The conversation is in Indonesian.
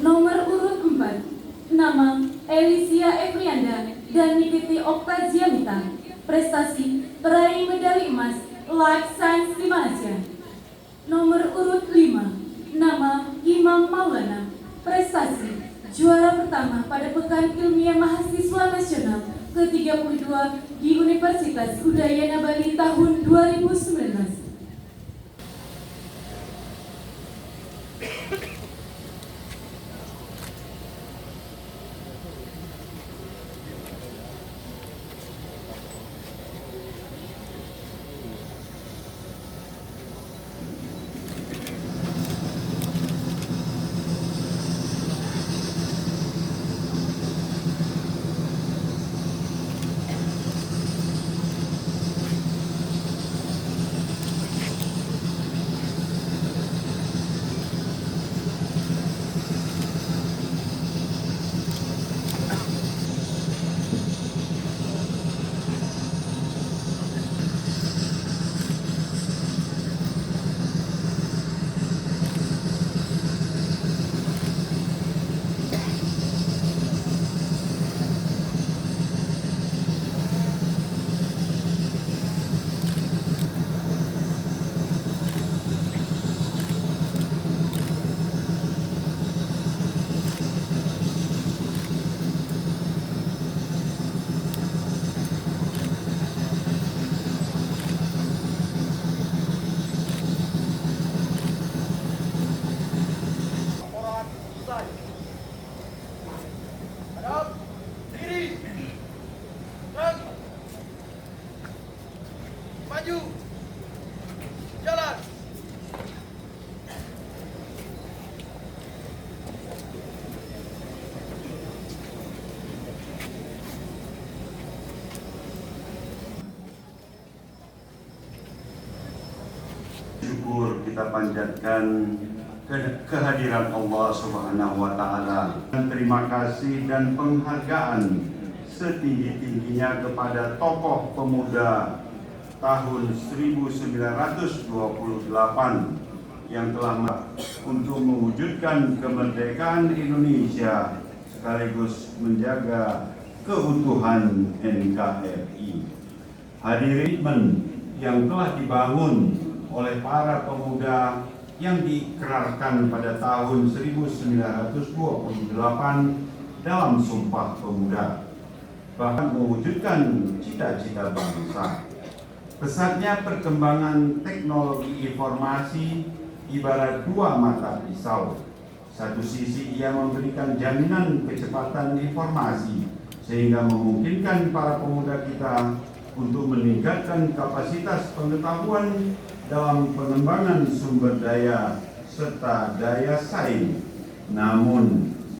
Nomor urut 4, nama Elisia Efrianda dan Nititi Oktazianita. Prestasi peraih medali emas Life Science di Malaysia. Nomor urut 5, nama Imam Maulana. Prestasi juara pertama pada Pekan Ilmiah Mahasiswa Nasional ke-32 di Universitas Udayana Bali tahun 2019. Hadap, diri, gerak, maju, jalan. Syukur kita panjatkan kehadiran Allah Subhanahu wa Ta'ala. Terima kasih dan penghargaan setinggi-tingginya kepada tokoh pemuda tahun 1928 yang telah untuk mewujudkan kemerdekaan Indonesia sekaligus menjaga keutuhan NKRI. Hadirin yang telah dibangun oleh para pemuda yang diikrarkan pada tahun 1928 dalam Sumpah Pemuda, bahkan mewujudkan cita-cita bangsa. Pesatnya perkembangan teknologi informasi ibarat dua mata pisau. Satu sisi ia memberikan jaminan kecepatan informasi sehingga memungkinkan para pemuda kita untuk meningkatkan kapasitas pengetahuan dalam pengembangan sumber daya serta daya saing. Namun